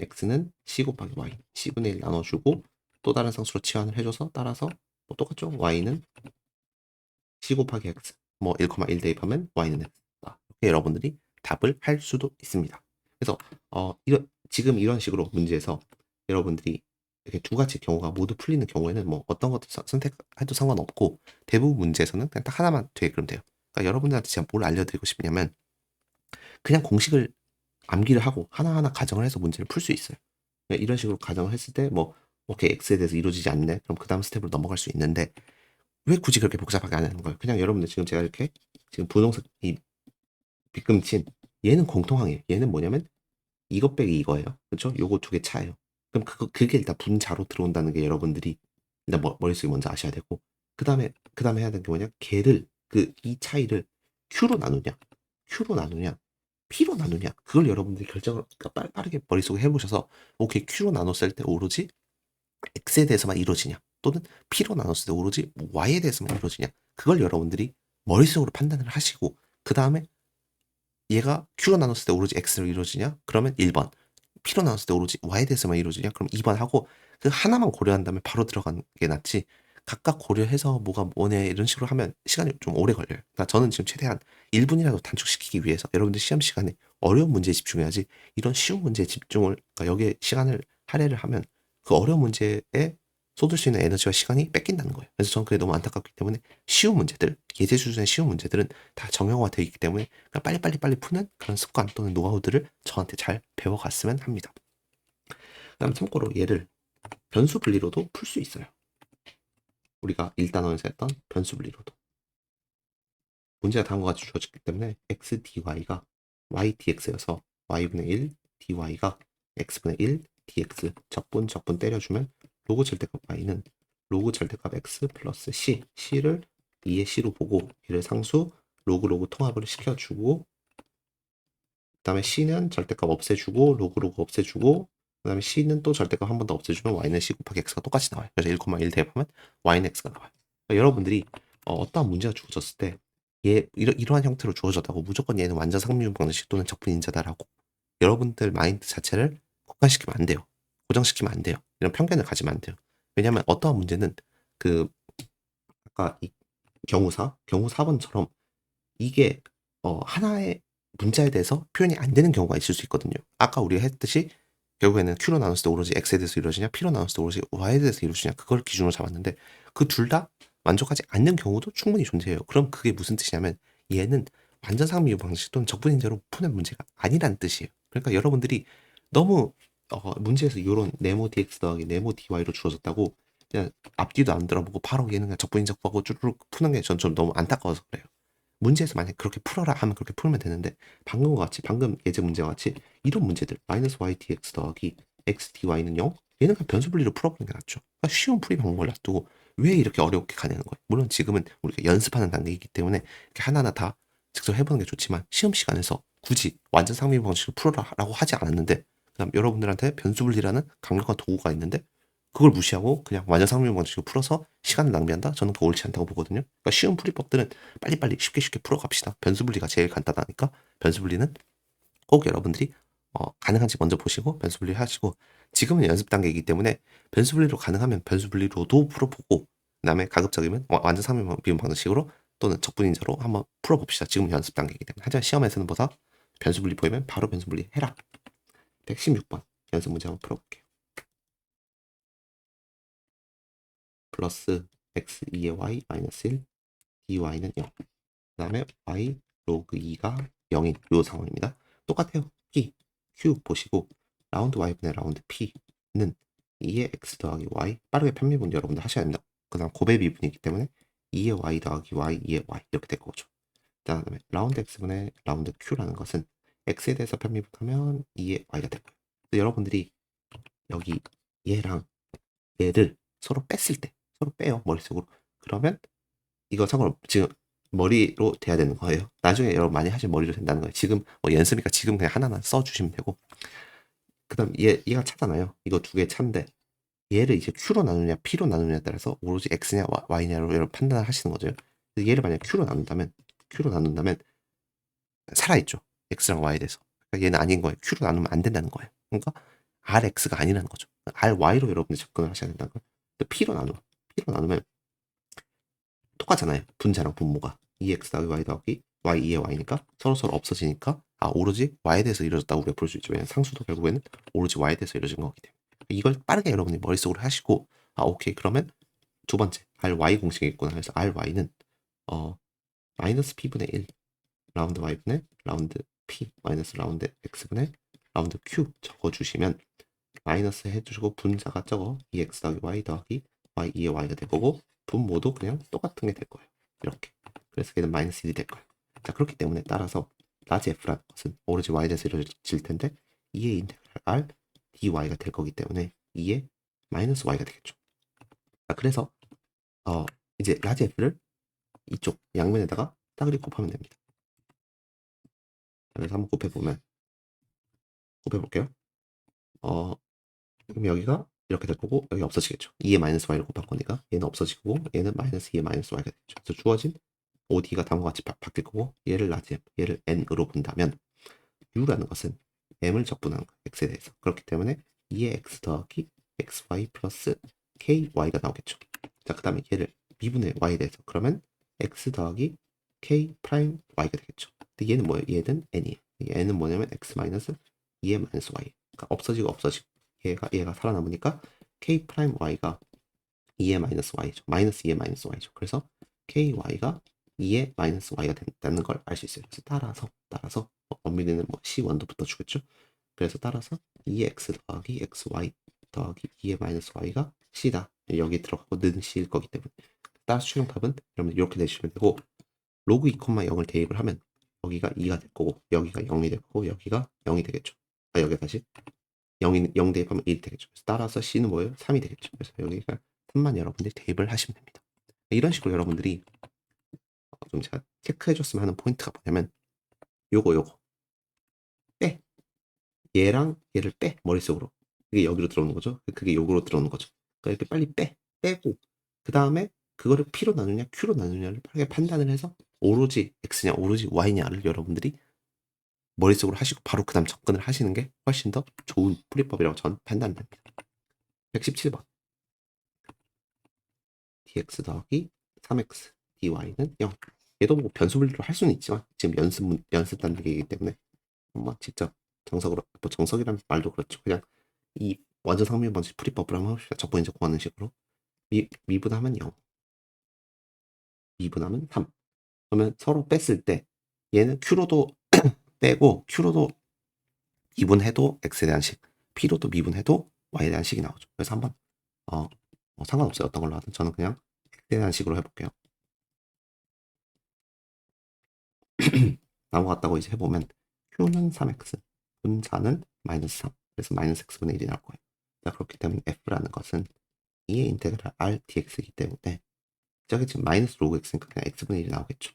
x는 c 곱하기 y c분의 1 나눠주고 또 다른 상수로 치환을 해줘서 따라서 뭐 똑같죠? y는 c 곱하기 x 뭐 1,1 대입하면 y는 x다. 이렇게 여러분들이 답을 할 수도 있습니다. 그래서 지금 이런 식으로 문제에서 여러분들이 이렇게 두 가지 경우가 모두 풀리는 경우에는 뭐 어떤 것도 선택해도 상관없고 대부분 문제에서는 그냥 딱 하나만 되게끔 돼요. 그러니까 여러분들한테 제가 뭘 알려드리고 싶냐면 그냥 공식을 암기를 하고 하나하나 가정을 해서 문제를 풀 수 있어요. 이런 식으로 가정을 했을 때 뭐 오케이 x에 대해서 이루어지지 않네. 그럼 그 다음 스텝으로 넘어갈 수 있는데 왜 굳이 그렇게 복잡하게 안 하는 거예요? 그냥 여러분들 지금 제가 이렇게 지금 분홍색 이 빗금친 얘는 공통항이에요. 얘는 뭐냐면 이것 빼기 이거예요. 그렇죠? 요거 두 개 차예요. 그럼 그게 일단 분자로 들어온다는 게 여러분들이 일단 머릿속에 먼저 아셔야 되고 그 다음에 해야 되는 게 뭐냐? 걔를 이 차이를 q로 나누냐, q로 나누냐, p로 나누냐 그걸 여러분들이 결정을 그러니까 빠르게 머릿속에 해보셔서 오케이 q로 나눴을 때 오로지 x에 대해서만 이루어지냐 또는 p로 나눴을 때 오로지 y에 대해서만 이루어지냐 그걸 여러분들이 머릿속으로 판단을 하시고 그 다음에 얘가 q로 나눴을 때 오로지 x로 이루어지냐 그러면 1번 p로 나눴을 때 오로지 y에 대해서만 이루어지냐 그럼 2번 하고 그 하나만 고려한 다음에 바로 들어가는 게 낫지 각각 고려해서 뭐가 뭐네 이런 식으로 하면 시간이 좀 오래 걸려요. 그러니까 저는 지금 최대한 1분이라도 단축시키기 위해서 여러분들 시험 시간에 어려운 문제에 집중해야지 이런 쉬운 문제에 집중을 그러니까 여기에 시간을 할애를 하면 그 어려운 문제에 쏟을 수 있는 에너지와 시간이 뺏긴다는 거예요. 그래서 저는 그게 너무 안타깝기 때문에 쉬운 문제들, 예제 수준의 쉬운 문제들은 다 정형화 되어 있기 때문에 그냥 빨리 푸는 그런 습관 또는 노하우들을 저한테 잘 배워갔으면 합니다. 그다음 참고로 얘를 변수 분리로도 풀 수 있어요. 우리가 1단원에서 했던 변수 분리로도. 문제가 다음과 같이 주어졌기 때문에 x dy가 y dx여서 y분의 1 dy가 x분의 1 dx 적분 때려주면 로그 절대값 y는 로그 절대값 x 플러스 c를 2의 c로 보고 얘를 상수 로그 통합을 시켜주고 그 다음에 c는 절대값 없애주고 로그 없애주고 그 다음에 c는 또 절대값 한 번 더 없애주면 y는 c 곱하기 x가 똑같이 나와요. 그래서 1,1 대입하면 y는 x가 나와요. 그러니까 여러분들이 어떠한 문제가 주어졌을 때 이러한 형태로 주어졌다고 무조건 얘는 완전 상미분 방정식 또는 적분인자다라고 여러분들 마인드 자체를 국한시키면 안 돼요. 고정시키면 안 돼요. 이런 편견을 가지면 안 돼요. 왜냐하면 어떠한 문제는 아까 이 경우 4번처럼 이게 하나의 문자에 대해서 표현이 안 되는 경우가 있을 수 있거든요. 아까 우리가 했듯이 결국에는 Q로 나눴을 때 오로지 X에 대해서 이루어지냐 P로 나눴을 때 오로지 Y에 대해서 이루어지냐 그걸 기준으로 잡았는데 그 둘 다 만족하지 않는 경우도 충분히 존재해요. 그럼 그게 무슨 뜻이냐면 얘는 완전 상미유 방식 또는 적분인자로 푸는 문제가 아니란 뜻이에요. 그러니까 여러분들이 너무 문제에서 이런 네모 dx 더하기 네모 dy로 주어졌다고 그냥 앞뒤도 안 들어보고 바로 얘는 그냥 적분인자 구하고 쭈르륵 푸는 게 전 좀 너무 안타까워서 그래요. 문제에서 만약 그렇게 풀어라 하면 그렇게 풀면 되는데 방금 예제 문제와 같이 이런 문제들 마이너스 y dx 더하기 x dy는 0 얘는 그냥 변수 분리로 풀어보는 게 낫죠. 그러니까 쉬운 풀이 방법을 놔두고 왜 이렇게 어렵게 가냐는 거예요. 물론 지금은 우리가 연습하는 단계이기 때문에 이렇게 하나하나 다 직접 해보는 게 좋지만 시험 시간에서 굳이 완전 상미 방식으로 풀어라라고 하지 않았는데 그다음 여러분들한테 변수 분리라는 강력한 도구가 있는데 그걸 무시하고 그냥 완전 상미분 방식으로 풀어서 시간을 낭비한다? 저는 그거 옳지 않다고 보거든요. 그러니까 쉬운 풀이법들은 빨리빨리 쉽게 풀어갑시다. 변수 분리가 제일 간단하니까 변수 분리는 꼭 여러분들이 가능한지 먼저 보시고 변수 분리 하시고 지금은 연습 단계이기 때문에 변수 분리로 가능하면 변수 분리로도 풀어보고 그다음에 가급적이면 완전 상미분 방식으로 또는 적분인자로 한번 풀어봅시다. 지금 연습 단계이기 때문에. 하지만 시험에서는 보다 변수 분리 보이면 바로 변수 분리 해라. 116번 연습 문제 한번 풀어볼게요. 플러스 x 2의 y 마이너스 1 dy는 0. 그 다음에 y 로그 2가 0인 요 상황입니다. 똑같아요. p, q 보시고 라운드 y분의 라운드 p는 2의 x 더하기 y 빠르게 편미분 여러분들 하셔야 됩니다. 그 다음 곱의 미분이기 때문에 2의 y 더하기 y, 2의 y 이렇게 될 거죠. 그 다음에 라운드 x분의 라운드 q라는 것은 x에 대해서 편미분하면 2의 y가 될 거예요. 여러분들이 여기 얘랑 얘를 서로 뺐을 때 서로 빼요 머릿속으로. 그러면 이거 상관없 지금 머리로 돼야 되는 거예요. 나중에 여러분 많이 하시면 머리로 된다는 거예요. 지금 뭐 연습이니까 지금 그냥 하나만 써주시면 되고. 그다음 얘가 차잖아요. 이거 두 개 차인데 얘를 이제 q로 나누냐 p로 나누냐에 따라서 오로지 x냐 y냐로 여러분 판단을 하시는 거죠. 얘를 만약 q로 나눈다면 살아있죠. x랑 y에 대해서. 그러니까 얘는 아닌 거예요. q로 나누면 안 된다는 거예요. 그러니까 rx가 아니라는 거죠. ry로 여러분들 접근을 하셔야 된다는 거예요. p로 나누면 똑같잖아요. 분자랑 분모가 2x 더하기 y 더하기 y 2의 y니까 서로 없어지니까 오로지 y에 대해서 이루어졌다고 우리가 볼 수 있죠. 왜냐면 상수도 결국에는 오로지 y에 대해서 이루어진 거기 때문에. 이걸 빠르게 여러분이 머릿속으로 하시고 오케이 그러면 두 번째 ry 공식이 있구나. 그래서 ry는 마이너스 p분의 1 라운드 y분의 라운드 p 마이너스 라운드 x분의 라운드 q 적어주시면 마이너스 해주시고 분자가 적어 2x 더하기 y 더하기 y 2의 y가 될 거고 분모도 그냥 똑같은 게 될 거예요. 이렇게. 그래서 얘는 마이너스 1이 될 거예요. 자 그렇기 때문에 따라서 라지 f라는 것은 오로지 y에 대해서 이루어질 텐데 2의 인테그랄 r dy가 될 거기 때문에 2의 마이너스 y가 되겠죠. 자 그래서 이제 라지 f를 이쪽 양면에다가 따그리 곱하면 됩니다. 그래서 한번 곱해볼게요. 그럼 여기가 이렇게 될 거고 여기 없어지겠죠. 2의 마이너스 y를 곱할 거니까 얘는 없어지고 얘는 마이너스 2의 마이너스 y가 되죠. 그래서 주어진 OD가 다음과 같이 바뀔 거고 얘를 라지 얘를 n으로 본다면 u라는 것은 m을 적분하는 거예요. x에 대해서. 그렇기 때문에 2의 x 더하기 xy 플러스 ky가 나오겠죠. 자, 그 다음에 얘를 미분의 y에 대해서 그러면 x 더하기 k 프라임 y가 되겠죠. 근데 얘는 뭐예요? 얘는 n이에요. n은 뭐냐면 x 마이너스 2의 마이너스 y. 그러니까 없어지고 얘가 살아남으니까 k 프라임 y가 2의 마이너스 y죠. 마이너스 2의 마이너스 y죠. 그래서 ky가 2의 마이너스 y가 된다는 걸 알 수 있어요. 그래서 따라서 엄밀히는 뭐 c1도부터 주겠죠. 그래서 따라서 2x 더하기 xy 더하기 2의 마이너스 y가 c다. 여기 들어가고 는 c일 거기 때문에 따라서 최종 답은 여러분 이렇게 내시면 되고 로그 2,0을 대입을 하면 여기가 2가 될 거고 여기가 0이 될 거고 여기가 0이 되겠죠. 여기 다시 0 대입하면 1이 되겠죠. 그래서 따라서 c는 뭐예요? 3이 되겠죠. 그래서 여기가 3만 여러분들이 대입을 하시면 됩니다. 이런 식으로 여러분들이 좀 제가 체크해줬으면 하는 포인트가 뭐냐면 요거 빼 얘랑 얘를 빼 머릿속으로 그게 여기로 들어오는 거죠. 그게 요거로 들어오는 거죠. 그러니까 이렇게 빨리 빼고 그 다음에 그거를 p로 나누냐 q로 나누냐를 빠르게 판단을 해서 오로지 x냐 오로지 y냐를 여러분들이 머릿속으로 하시고 바로 그 다음 접근을 하시는 게 훨씬 더 좋은 풀이법이라고 저는 판단됩니다. 117번 dx 더하기 3x dy는 0. 얘도 뭐 변수 분리로 할 수는 있지만 지금 연습 단계이기 때문에 뭐 직접 정석으로 뭐 정석이라는 말도 그렇죠. 그냥 이 완전 상면 번식 풀이법을 한번 해봅시다. 적분이제 구하는 식으로 미분하면 0 미분하면 3 그러면 서로 뺐을 때 얘는 q로도 빼고 q로도 미분해도 x에 대한 식 p로도 미분해도 y에 대한 식이 나오죠. 그래서 한번 상관없어요. 어떤 걸로 하든 저는 그냥 x에 대한 식으로 해볼게요. 넘어갔다고 이제 해보면 q는 3x 분자는 마이너스 3 그래서 마이너스 x분의 1이 나올 거예요. 자 그렇기 때문에 f라는 것은 2의 인테그랄 r dx이기 때문에 저기 지금 마이너스 로그 x니까 그냥 x분의 1이 나오겠죠.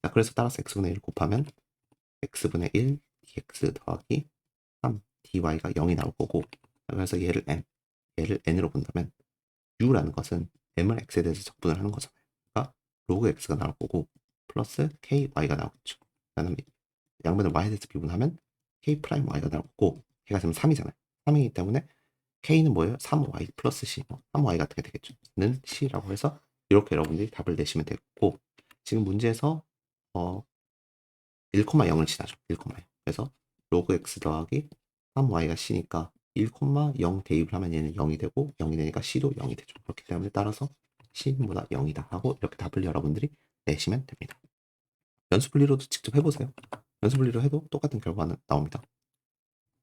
자 그래서 따라서 x분의 1 곱하면 x분의 1 dx 더하기 3 dy가 0이 나올 거고 그래서 얘를 n으로 본다면 u라는 것은 m을 x에 대해서 적분을 하는 거잖아요. 그러니까 로그 x가 나올 거고 플러스 ky가 나오겠죠. 그다음에 양변을 y에 대해서 비분하면 k 프라임 y가 나올 거고 걔가 지금 3이잖아요. 3이기 때문에 k는 뭐예요? 3y 플러스 c 3y 같은 게 되겠죠. 는 c라고 해서 이렇게 여러분들이 답을 내시면 되고 지금 문제에서 1,0을 지나죠. 1,0. 그래서 로그 x 더하기 3y가 c니까 1,0 대입을 하면 얘는 0이 되고 0이 되니까 c도 0이 되죠. 그렇기 때문에 따라서 C보다 0이다 하고 이렇게 답을 여러분들이 내시면 됩니다. 연수 분리로도 직접 해보세요. 연수 분리로 해도 똑같은 결과는 나옵니다.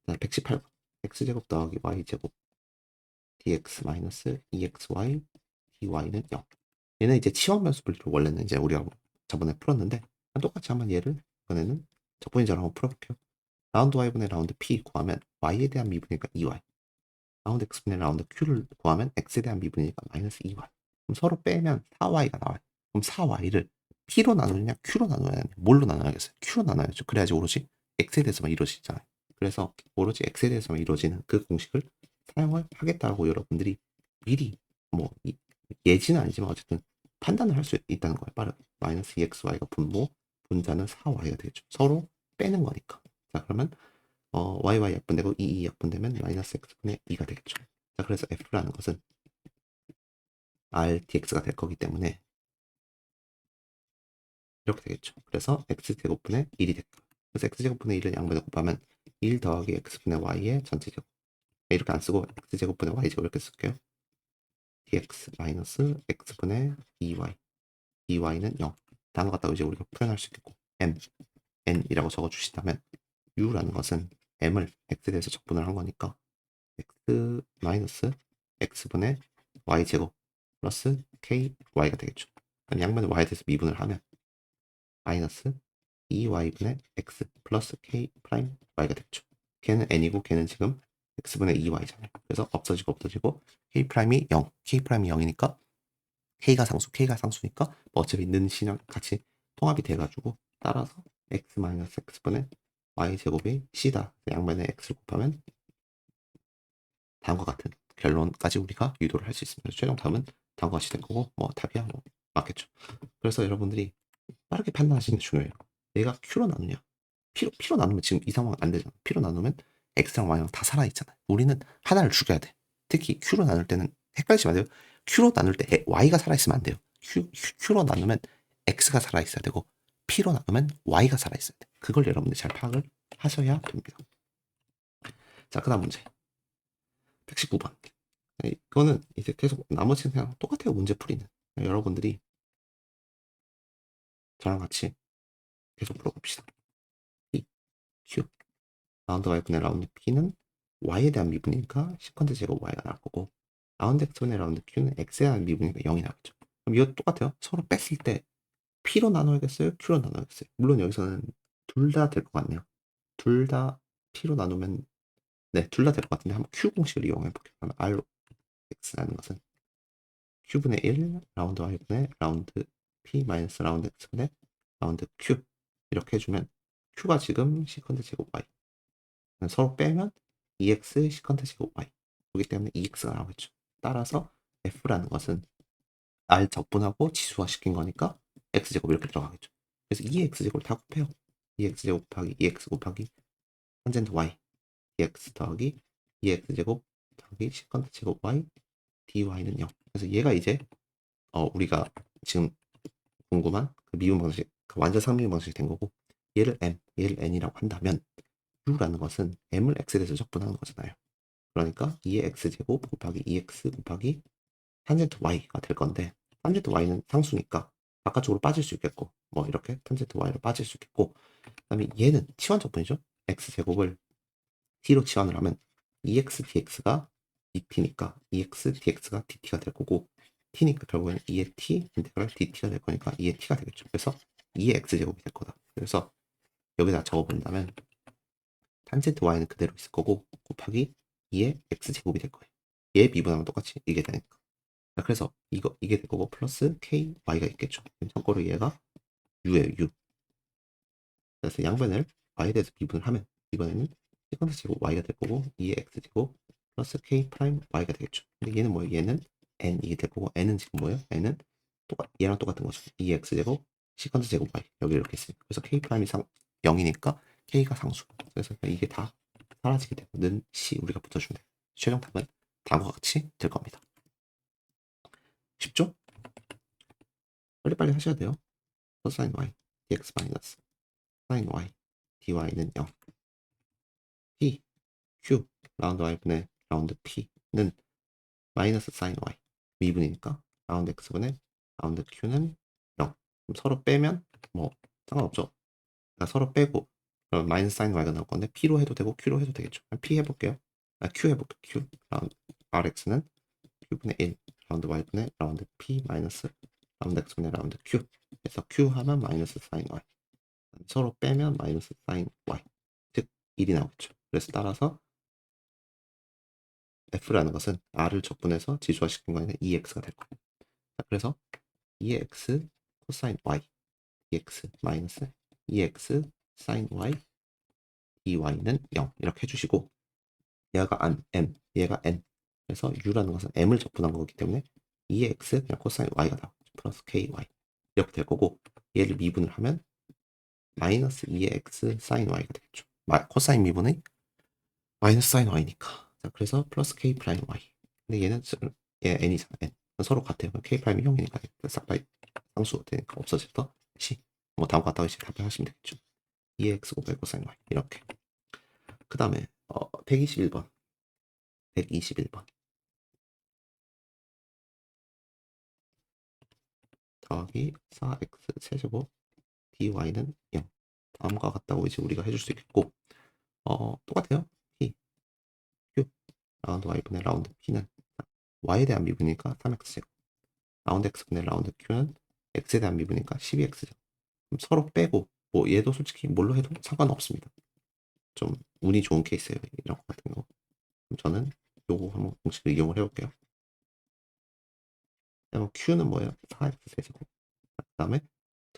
118번 x제곱 더하기 y제곱 dx 마이너스 2xy dy는 0. 얘는 이제 치환 변수 분리로 원래는 이제 우리가 저번에 풀었는데 똑같이 한번 얘를 이번에는 적분이자로 한번 풀어볼게요. 라운드 y분의 라운드 p 구하면 y에 대한 미분이니까 2y, 라운드 x분의 라운드 q를 구하면 x에 대한 미분이니까 마이너스 2y. 그럼 서로 빼면 4y가 나와요. 그럼 4y를 p로 나누느냐 q로 나누느냐, 뭘로 나눠야겠어요? q로 나눠야죠. 그래야지 오로지 x에 대해서만 이루어지잖아요. 그래서 오로지 x에 대해서만 이루어지는 그 공식을 사용을 하겠다고 여러분들이 미리 뭐 예지는 아니지만 어쨌든 판단을 할 수 있다는 거예요. 빠르게. 마이너스 2xy가 분모, 분자는 4y가 되겠죠. 서로 빼는 거니까. 자, 그러면 yy 약분되고 2 약분되면 마이너스 x분의 2가 되겠죠. 자, 그래서 f라는 것은 r dx가 될 거기 때문에 이렇게 되겠죠. 그래서 x제곱분의 1이 될까. 그래서 x제곱분의 1을 양변에 곱하면 1 더하기 x분의 y의 전체제곱. 이렇게 안 쓰고 x제곱분의 y제곱 이렇게 쓸게요. dx 마이너스 x분의 2y. dy는 0. 단어 갖다가 이제 우리가 표현할 수 있겠고 m, n이라고 적어주신다면 u라는 것은 m을 x에 대해서 적분을 한 거니까 x 마이너스 x분의 y제곱 플러스 ky가 되겠죠. 양면에 y에 대해서 미분을 하면 마이너스 2y분의 x 플러스 k 프라임 y가 되겠죠. 걔는 n이고 걔는 지금 x분의 2y잖아요. 그래서 없어지고 k 프라임이 0, k 프라임이 0이니까 k가 상수니까 뭐 어차피 는 신형 같이 통합이 돼가지고 따라서 x 마이너스 x분의 y제곱이 c다. 양면에 x를 곱하면 다음과 같은 결론까지 우리가 유도를 할 수 있습니다. 최종 답은 다음과 같이 된 거고 뭐 답이야 뭐 맞겠죠. 그래서 여러분들이 빠르게 판단하시는 게 중요해요. 얘가 Q로 나누냐? P로 나누면 지금 이 상황 안 되잖아. P로 나누면 X랑 Y랑 다 살아있잖아요. 우리는 하나를 죽여야 돼. 특히 Q로 나눌 때는 헷갈리시면 안 돼요. Q로 나눌 때 Y가 살아있으면 안 돼요. Q로 나누면 X가 살아있어야 되고 P로 나누면 Y가 살아있어야 돼. 그걸 여러분들이 잘 파악을 하셔야 됩니다. 자, 그 다음 문제. 119번. 이거는 이제 계속 나머지는 그냥 똑같아요. 문제 풀이는. 여러분들이 저랑 같이 계속 풀어봅시다. P, Q. 라운드 y분의 라운드 p는 y에 대한 미분이니까 시컨트 제곱 y가 나올 거고 라운드 x분의 라운드 q는 x에 대한 미분이니까 0이 나오겠죠. 그럼 이거 똑같아요. 서로 뺐을 때 p로 나눠야겠어요? q로 나눠야겠어요? 물론 여기서는 둘 다 될 것 같네요. 둘 다 p로 나누면 네, 둘 다 될 것 같은데 한번 q 공식을 이용해 볼게요. 그러면 r x라는 것은 q분의 1 라운드 y분의 라운드 p 마이너스 라운드 x분의 라운드 q 이렇게 해주면 q가 지금 시컨트 제곱 y 서로 빼면 2x 시컨트 제곱 y 그렇기 때문에 2x가 나오겠죠. 따라서 f라는 것은 r 적분하고 지수화 시킨 거니까 x제곱 이렇게 들어가겠죠. 그래서 2x제곱을 다 곱해요. 2x제곱 곱하기 2x 곱하기 탄젠트 y dx 더하기 2x제곱 더하기 시컨트 제곱 y dy는 0. 그래서 얘가 이제 우리가 지금 궁금한 그 미분 방식, 그 완전 상미분 방식이 된 거고 얘를 m, 얘를 n이라고 한다면 u라는 것은 m을 x에 대해서 적분하는 거잖아요. 그러니까 2x제곱 곱하기 2x 곱하기 탄젠트 y가 될 건데 탄젠트 y는 상수니까 바깥쪽으로 빠질 수 있겠고 뭐 이렇게 탄젠트 y로 빠질 수 있겠고 그다음에 얘는 치환 적분이죠. x제곱을 t로 치환을 하면 2x dx가 dt니까 2x dx가 dt가 될 거고 t니까 결국에는 2의 t 인테그랄 dt가 될 거니까 2의 t가 되겠죠. 그래서 2의 x제곱이 될 거다. 그래서 여기다 적어본다면 탄젠트 y는 그대로 있을 거고 곱하기 2의 x제곱이 될 거예요. 얘 미분하면 똑같이 이게 되니까. 그래서 이게 될 거고 플러스 ky가 있겠죠. 참고로 얘가 u예요. u. 그래서 양변을 y에 대해서 미분을 하면 이번에는 시컨트 제곱 y가 될 거고 2의 x제곱 플러스 k 프라임 y가 되겠죠. 근데 얘는 뭐예요? 얘는 n 이게 될 거고 n은 지금 뭐예요? n은 얘랑 똑같은 거죠. 2의 x제곱 시컨트 제곱 y 여기 이렇게 있으니까 그래서 k 프라임이 0이니까 k가 상수. 그래서 이게 다 사라지게 되고 는 c 우리가 붙여주면 돼요. 최종 답은 다음과 같이 될 겁니다. 쉽죠? 빨리빨리 하셔야 돼요. cosine y dx 마이너스 sin y dy는 0 p q 라운드 y분의 라운드 p는 마이너스 sin y 미분이니까 라운드 x분의 라운드 q는 0. 그럼 서로 빼면 뭐 상관없죠. 그러니까 서로 빼고 그럼 마이너스 사인 y가 나올 건데 p로 해도 되고 q로 해도 되겠죠. p 해볼게요. q 해볼게요. q 라운드 rx는 q분의 1 라운드 y분의 라운드 p 마이너스 라운드 x분의 라운드 q. 그래서 q 하면 마이너스 사인 y. 서로 빼면 마이너스 사인 y. 즉 1이 나오겠죠. 그래서 따라서 f라는 것은 r을 적분해서 지수화시킨 거는 2x가 될 거예요. 자, 그래서 2x 코사인 y dx 마이너스 2x 사인 y dy는 0 이렇게 해주시고 얘가 m 얘가 n 그래서 u라는 것은 m을 적분한 거기 때문에 2x 그냥 코사인 y가 나오죠. 플러스 ky 이렇게 될 거고 얘를 미분을 하면 마이너스 2x 사인 y가 되겠죠. 코사인 미분의 마이너스 사인 y니까. 자, 그래서 플러스 k 프라임 y. 근데 얘 n이잖아. n. 서로 같아요. k 프라임이 0이니까 싹 다 상수가 되니까 없어져서 c. 뭐 다음 같다고 이제 답변하시면 되겠죠. 2x 곱하기 코사인 y 이렇게. 그 다음에 121번. 121번. 더하기 4x 세제곱 dy는 0. 다음과 같다고 이제 우리가 해줄 수 있겠고 똑같아요. p q 라운드 y분의 라운드 p는 y에 대한 미분이니까 3x제곱 라운드 x분의 라운드 q는 x에 대한 미분이니까 12x제곱 그럼 서로 빼고 뭐 얘도 솔직히 뭘로 해도 상관없습니다. 좀 운이 좋은 케이스예요. 이런 거 같은 거. 그럼 저는 요거 한번 공식을 이용을 해볼게요. 그럼 q는 뭐예요? 4x 세제곱 그 다음에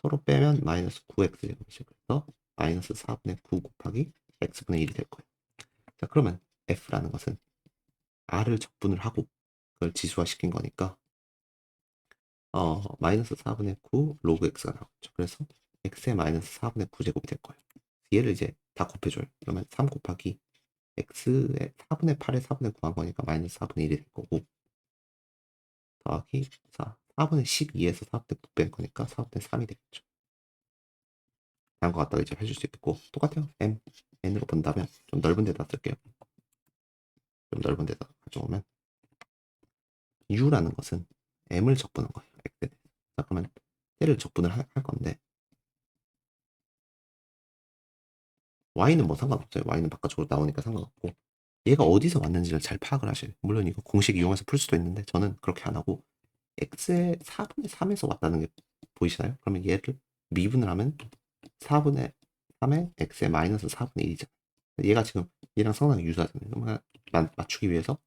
서로 빼면 마이너스 9x제곱이죠. 그래서 마이너스 4분의 9 곱하기 x분의 1이 될 거예요. 자, 그러면 f라는 것은 r을 적분을 하고 그걸 지수화시킨 거니까 마이너스 4분의 9 로그 x가 나오죠. 그래서 x의 마이너스 4분의 9제곱이 될 거예요. 얘를 이제 다 곱해줘요. 그러면 3 곱하기 x의 4분의 8에 4분의 9 한 거니까 마이너스 4분의 1이 될 거고 더하기 4분의 12에서 4분의 9 뺀 거니까 4분의 3이 되겠죠. 다음 거 갖다가 이제 해줄 수 있겠고 똑같아요. n으로 본다면 좀 넓은 데다 쓸게요. 좀 넓은 데다 가져오면 u라는 것은 m을 적분한 거예요. x에 대해서. 자, 그러면 얘를 적분을 할 건데 y는 뭐 상관없어요. y는 바깥쪽으로 나오니까 상관없고 얘가 어디서 왔는지를 잘 파악을 하셔야 돼요. 물론 이거 공식 이용해서 풀 수도 있는데 저는 그렇게 안 하고 x의 4분의 3에서 왔다는 게 보이시나요? 그러면 얘를 미분을 하면 4분의 3에 x의 마이너스 4분의 1이잖아요. 얘가 지금 얘랑 상당히 유사하잖아요. 그러면 맞추기 위해서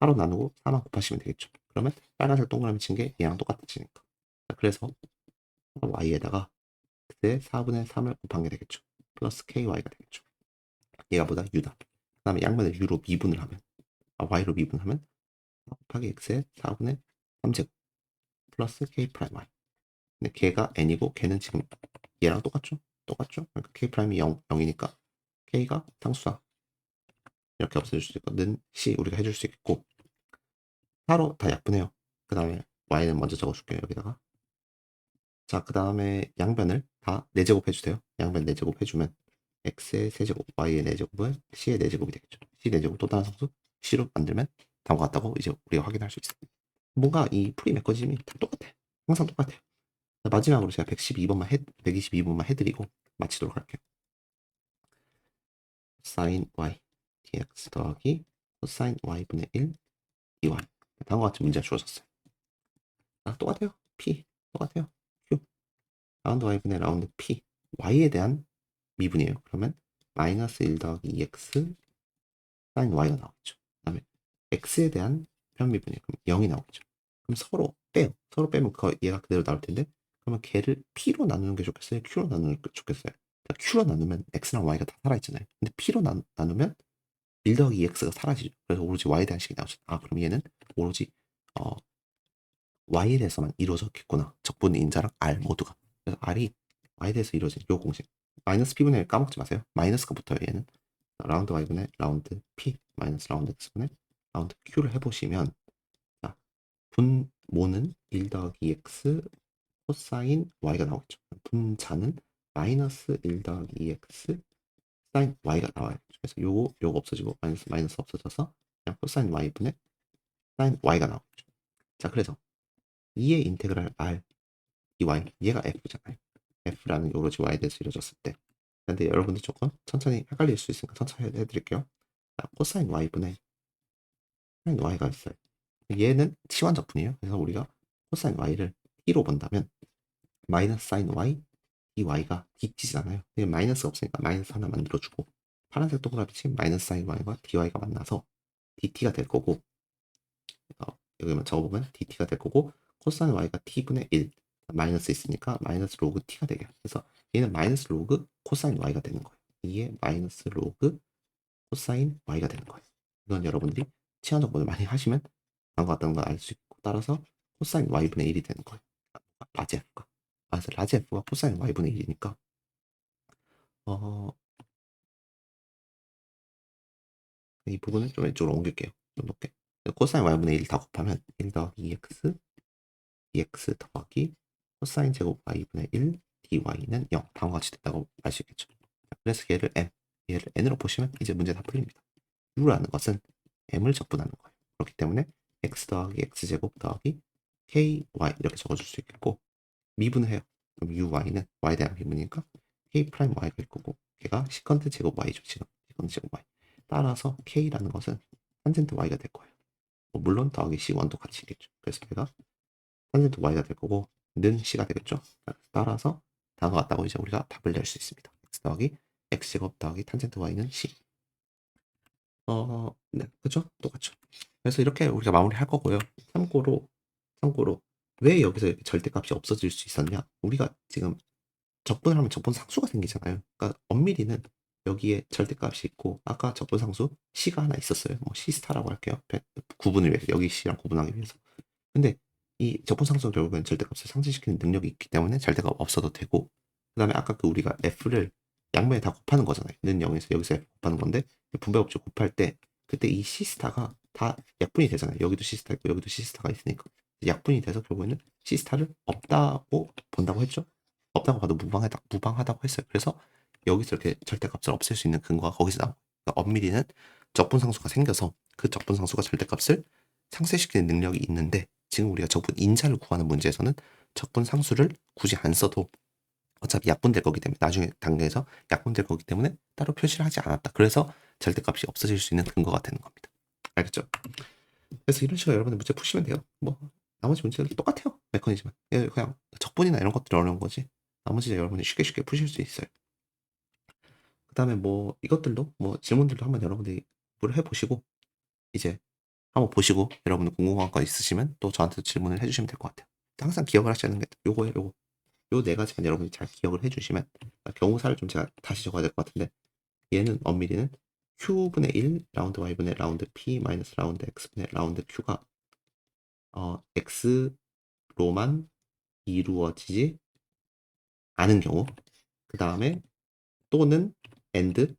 4로 나누고 4만 곱하시면 되겠죠. 그러면 빨간색 동그라미 친 게 얘랑 똑같아지니까. 그래서 y에다가 x의 4분의 3을 곱한 게 되겠죠. 플러스 ky가 되겠죠. 얘가 보다 u다. 그 다음에 양면을 u로 미분을 하면 y로 미분하면 4 곱하기 x의 4분의 3제곱 플러스 k 프라임 y. 근데 걔가 n이고 걔는 지금 얘랑 똑같죠? 똑같죠? 그러니까 k 프라임이 0이니까 k가 상수다. 이렇게 없애줄 수 있거든. c 우리가 해줄 수 있겠고 4로 다 약분해요. 그 다음에 y는 먼저 적어줄게요. 여기다가. 자, 그 다음에 양변을 다 4제곱 해주세요. 양변 4제곱 해주면 x의 세제곱, y의 4제곱은 c의 4제곱이 되겠죠. c 4제곱 또 다른 상수 c로 만들면 다음과 같다고 이제 우리가 확인할 수 있어요. 뭔가 이 풀이 메커니즘이 다 똑같아. 항상 똑같아요. 마지막으로 제가 122번만 해드리고 마치도록 할게요. sin y dx 더하기 sin y분의 1 dy. 다음과 같은 문제가 주어졌어요. 똑같아요. p 똑같아요. q 라운드 y분의 라운드 p y에 대한 미분이에요. 그러면 마이너스 1 더하기 2x sin y가 나오겠죠. 그 다음에 x에 대한 편미분이에요. 그럼 0이 나오겠죠. 그럼 서로 빼요. 서로 빼면 얘가 그대로 나올 텐데 그러면 걔를 p로 나누는 게 좋겠어요? q로 나누는 게 좋겠어요? q로 나누면 x랑 y가 다 살아있잖아요. 근데 p로 나누면 1 더하기 2x가 사라지죠. 그래서 오로지 y에 대한 식이 나오죠. 그럼 얘는 오로지 y에 대해서만 이루어졌겠구나. 적분 인자랑 r 모두가. 그래서 r이 y에 대해서 이루어진 요 공식. 마이너스 p분의 1 까먹지 마세요. 마이너스가 붙어요. 얘는. 라운드 y분의 라운드 p 마이너스 라운드 x분의 라운드 q를 해보시면 자, 분모는 1 더하기 x 코사인 y가 나오겠죠. 분자는 마이너스 1 더하기 2x 사인 y가 나와요. 그래서 요거 없어지고 마이너스 없어져서 그냥 코사인 y분의 사인 y가 나오겠죠. 자, 그래서 2의 인테그랄 r dy 얘가 f잖아요. f라는 오로지 y에 대해서 이루어졌을 때. 근데 여러분들 조금 천천히 헷갈릴 수 있으니까 천천히 해드릴게요. 자, 코사인 y분의 sin y가 있어요. 얘는 치환적분이에요. 그래서 우리가 코사인 y를 t로 본다면 마이너스 sin y dy가 dt잖아요. 이게 마이너스가 없으니까 마이너스 하나 만들어주고 파란색 동그라미 친 마이너스 sin y와 dy가 만나서 dt가 될 거고 여기만 적어보면 dt가 될 거고 코사인 y가 t분의 1 마이너스 있으니까 마이너스 로그 t가 되게 그래서 얘는 마이너스 로그 코사인 y가 되는 거예요. 이게 마이너스 로그 코사인 y가 되는 거예요. 이건 여러분들이 치환적분을 많이 하시면 다음과 같다는 걸 알 수 있고 따라서 코사인 y분의 1이 되는 거예요. 라지 f가 그래서 라지 f가 코사인 y분의 1이니까 이 부분을 좀 왼쪽으로 옮길게요. 좀 높게. 코사인 y분의 1 다 곱하면 1 더하기 2x dx 더하기 코사인 제곱 y분의 1 dy는 0 다음과 같이 된다고 알 수 있겠죠. 그래서 얘를 n으로 보시면 이제 문제 다 풀립니다. u라는 것은 m을 적분하는 거예요. 그렇기 때문에 x 더하기 x제곱 더하기 ky 이렇게 적어줄 수 있겠고 미분을 해요. 그럼 uy는 y에 대한 미분이니까 k 프라임 y가 될 거고 걔가 시컨트 제곱 y죠. 지금 시컨트 제곱 y 따라서 k라는 것은 탄젠트 y가 될 거예요. 물론 더하기 c1도 같이 있겠죠. 그래서 걔가 탄젠트 y가 될 거고 는 c가 되겠죠. 따라서 다음과 같다고 이제 우리가 답을 낼 수 있습니다. x 더하기 x제곱 더하기 탄젠트 y는 c. 네, 그죠? 똑같죠. 그래서 이렇게 우리가 마무리할 거고요. 참고로 왜 여기서 이렇게 절대값이 없어질 수 있었냐? 우리가 지금 적분을 하면 적분 상수가 생기잖아요. 그러니까 엄밀히는 여기에 절대값이 있고 아까 적분 상수 c가 하나 있었어요. 뭐 c 스타라고 할게요. 구분을 위해서 여기 c랑 구분하기 위해서. 근데 이 적분 상수는 결국엔 절대값을 상쇄시키는 능력이 있기 때문에 절대값 없어도 되고 그다음에 아까 그 우리가 f를 양면에 다 곱하는 거잖아요. 는 0에서 여기서 f 곱하는 건데 분배 법칙 곱할 때 그때 이 c 스타가 다 약분이 되잖아요. 여기도 c 스타 있고 여기도 c 스타가 있으니까 약분이 돼서 결국에는 c 스타를 없다고 본다고 했죠. 없다고 봐도 무방하다고 했어요. 그래서 여기서 이렇게 절대값을 없앨 수 있는 근거가 거기서 나오고 그러니까 엄밀히는 적분상수가 생겨서 그 적분상수가 절대값을 상쇄시키는 능력이 있는데 지금 우리가 적분 인자를 구하는 문제에서는 적분상수를 굳이 안 써도 어차피 약분될 거기 때문에 나중에 단계에서 약분될 거기 때문에 따로 표시를 하지 않았다. 그래서 절대값이 없어질 수 있는 근거가 되는 겁니다. 알겠죠? 그래서 이런 식으로 여러분들 문제 푸시면 돼요. 뭐 나머지 문제들 똑같아요. 메커니즘은 그냥 적분이나 이런 것들이 어려운 거지. 나머지 여러분이 쉽게 푸실 수 있어요. 그 다음에 뭐 이것들도 뭐 질문들도 한번 여러분들이 해보시고 이제 한번 보시고 여러분 궁금한 거 있으시면 또 저한테 질문을 해주시면 될 것 같아요. 항상 기억을 하시는 게 요거예요. 요거. 요 네 가지만 여러분이 잘 기억을 해주시면 경우사를 좀 제가 다시 적어야 될 것 같은데 얘는 엄밀히는 q분의 1 라운드 y분의 라운드 p 마이너스 라운드 x분의 라운드 q가 x로만 이루어지지 않은 경우 그 다음에 또는 end가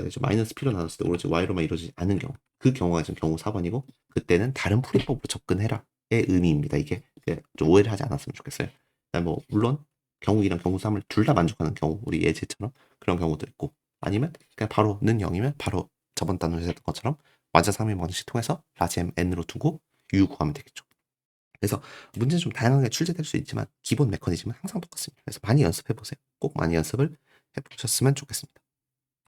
되죠. 마이너스 p로 나눴을 때 오로지 y로만 이루어지지 않은 경우 그 경우가 지금 경우 4번이고 그때는 다른 풀이법으로 접근해라의 의미입니다. 이게 좀 오해를 하지 않았으면 좋겠어요. 뭐 물론 경우 2랑 경우 3을 둘 다 만족하는 경우 우리 예제처럼 그런 경우도 있고 아니면 그냥 바로 는 0이면 바로 저번 단원에서 했던 것처럼 완전 상미 방식 통해서 라지 m n으로 두고 u 구하면 되겠죠. 그래서 문제는 좀 다양하게 출제될 수 있지만 기본 메커니즘은 항상 똑같습니다. 그래서 많이 연습해 보세요. 꼭 많이 연습을 해보셨으면 좋겠습니다.